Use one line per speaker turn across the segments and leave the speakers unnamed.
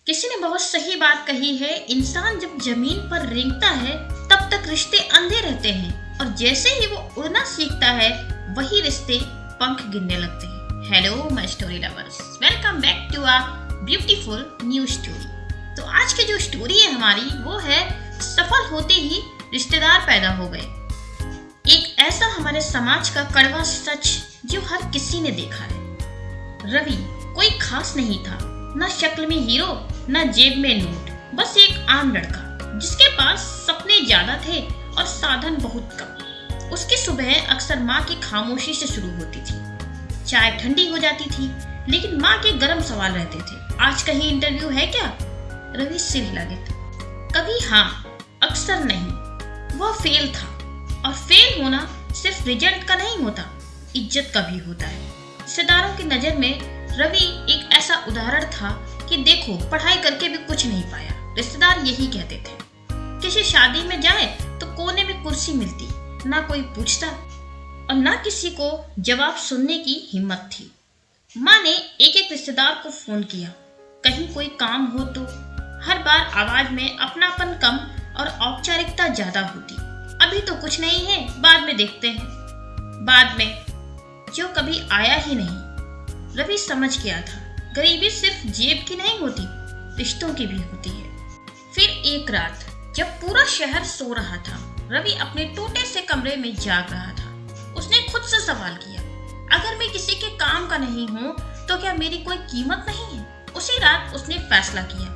किसी ने बहुत सही बात कही है, इंसान जब जमीन पर रेंगता है तब तक रिश्ते अंधे रहते हैं और जैसे ही वो उड़ना सीखता है वही रिश्ते पंख गिनने लगते हैं। Hello my story lovers, welcome back to a beautiful new story. तो आज की जो स्टोरी है हमारी वो है सफल होते ही रिश्तेदार पैदा हो गए। एक ऐसा हमारे समाज का कड़वा सच जो हर किसी ने देखा है। रवि कोई खास नहीं था, ना शक्ल में हीरो ना जेब में नोट, बस एक आम लड़का जिसके पास सपने ज्यादा थे और साधन बहुत कम। उसकी सुबह अक्सर माँ की खामोशी से शुरू होती थी। चाय ठंडी हो जाती थी लेकिन माँ के गर्म सवाल रहते थे। आज कहीं इंटरव्यू है क्या? रवि सिर हिला देता। कभी हाँ, अक्सर नहीं। वह फेल था और फेल होना सिर्फ रिजल्ट का नहीं होता, इज्जत का भी होता है। रिश्तेदारों की नजर में रवि एक ऐसा उदाहरण था कि देखो पढ़ाई करके भी कुछ नहीं पाया। रिश्तेदार यही कहते थे। किसी शादी में जाए तो कोने में कुर्सी मिलती, ना कोई पूछता और ना किसी को जवाब सुनने की हिम्मत थी। माँ ने एक एक रिश्तेदार को फोन किया, कहीं कोई काम हो तो। हर बार आवाज में अपनापन कम और औपचारिकता ज्यादा होती। अभी तो कुछ नहीं है, बाद में देखते हैं। बाद में जो कभी आया ही नहीं। रवि समझ गया था गरीबी सिर्फ जेब की नहीं होती, रिश्तों की भी होती है। फिर एक रात जब पूरा शहर सो रहा था, रवि अपने टूटे से कमरे में जाग रहा था। उसने खुद से सवाल किया, अगर मैं किसी के काम का नहीं हूँ तो क्या मेरी कोई कीमत नहीं है? उसी रात उसने फैसला किया,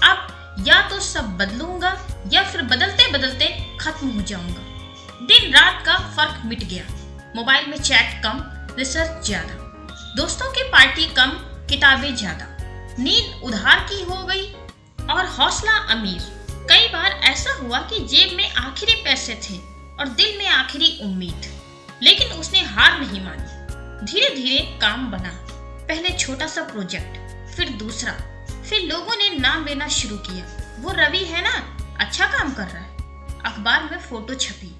अब या तो सब बदलूंगा या फिर बदलते बदलते खत्म हो जाऊंगा। दिन रात का फर्क मिट गया। मोबाइल में चैट कम, रिसर्च ज्यादा, दोस्तों की पार्टी कम, किताबें ज्यादा, नींद उधार की हो गई और हौसला अमीर। कई बार ऐसा हुआ कि जेब में आखिरी पैसे थे और दिल में आखिरी उम्मीद, लेकिन उसने हार नहीं मानी। धीरे धीरे काम बना। पहले छोटा सा प्रोजेक्ट, फिर दूसरा, फिर लोगों ने नाम लेना शुरू किया, वो रवि है ना, अच्छा काम कर रहा है। अखबार में फोटो छपी,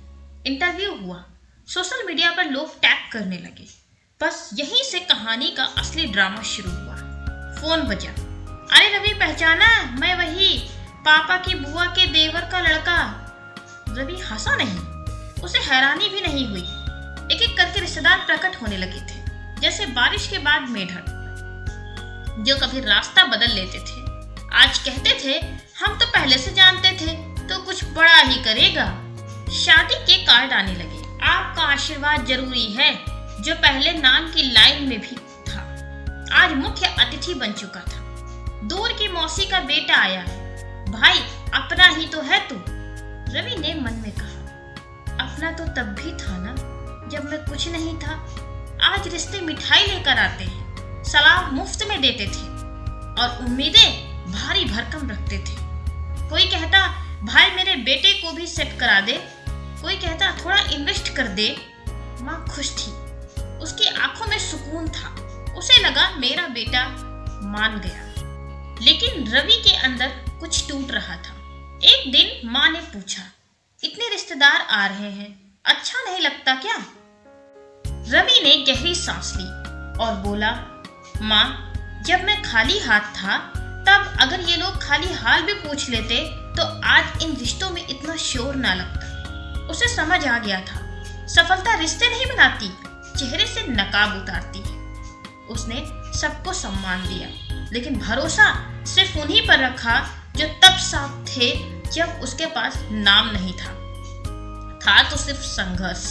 इंटरव्यू हुआ, सोशल मीडिया पर लोग टैग करने लगे। बस यहीं से कहानी का असली ड्रामा शुरू हुआ। फोन बजा। अरे रवि, पहचाना? मैं वही पापा की बुआ के देवर का लड़का। रवि हंसा नहीं, उसे हैरानी भी नहीं हुई। एक एक करके रिश्तेदार प्रकट होने लगे थे, जैसे बारिश के बाद मेढक। जो कभी रास्ता बदल लेते थे आज कहते थे हम तो पहले से जानते थे, तो कुछ बड़ा ही करेगा। शादी के कार्ड आने लगे, आपका आशीर्वाद जरूरी है, जो पहले नाम की लाइन में भी था आज मुख्य अतिथि बन चुका था। दूर की मौसी का बेटा आया है, भाई अपना ही तो है तू। रवि ने मन में कहा, अपना तो तब भी था ना जब मैं कुछ नहीं था। आज रिश्ते मिठाई लेकर आते हैं, सलाह मुफ्त में देते थे और उम्मीदें भारी भरकम रखते थे। कोई कहता भाई मेरे बेटे को भी सेट करा दे, कोई कहता थोड़ा इन्वेस्ट कर दे। माँ खुश थी, उसकी आंखों में सुकून था। उसे लगा मेरा बेटा मान गया। लेकिन रवि के अंदर कुछ टूट रहा था। एक दिन माँ ने पूछा, इतने रिश्तेदार आ रहे हैं, अच्छा नहीं लगता क्या? रवि ने गहरी सांस ली और बोला, माँ जब मैं खाली हाथ था तब अगर ये लोग खाली हाल भी पूछ लेते तो आज इन रिश्तों में इतना शोर ना लगता। उसे समझ आ गया था, सफलता रिश्ते नहीं बनाती, चेहरे से नकाब उतारती है। उसने सबको सम्मान दिया, लेकिन भरोसा सिर्फ उन्हीं पर रखा जो तब साथ थे जब उसके पास नाम नहीं था तो सिर्फ संघर्ष।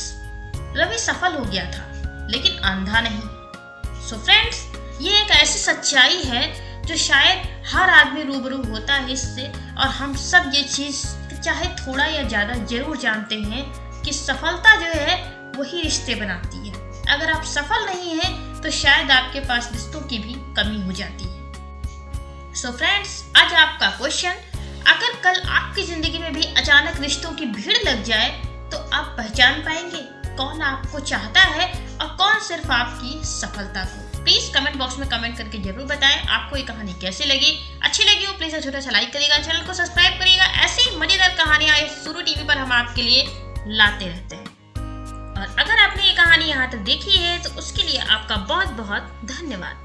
रवि सफल हो गया था लेकिन अंधा नहीं। सो फ्रेंड्स, ये एक ऐसी सच्चाई है जो शायद हर आदमी रूबरू होता है इससे, और हम सब ये चीज चाहे थोड़ा या ज्यादा जरूर जानते हैं कि सफलता जो है वही रिश्ते बनाती है। अगर आप सफल नहीं हैं तो शायद आपके पास रिश्तों की भी कमी हो जाती है। सो फ्रेंड्स, आज आपका क्वेश्चन, अगर कल आपकी जिंदगी में भी अचानक रिश्तों की भीड़ लग जाए तो आप पहचान पाएंगे कौन आपको चाहता है और कौन सिर्फ आपकी सफलता को? प्लीज कमेंट बॉक्स में कमेंट करके जरूर बताएं आपको ये कहानी कैसी लगी। अच्छी लगी हो प्लीज छोटा सा लाइक करिएगा, चैनल को सब्सक्राइब करिएगा। ऐसी मजेदार कहानियां सुरु टीवी पर हम आपके लिए लाते रहते हैं। और अगर आपने ये कहानी यहाँ तक देखी है तो उसके लिए आपका बहुत बहुत धन्यवाद।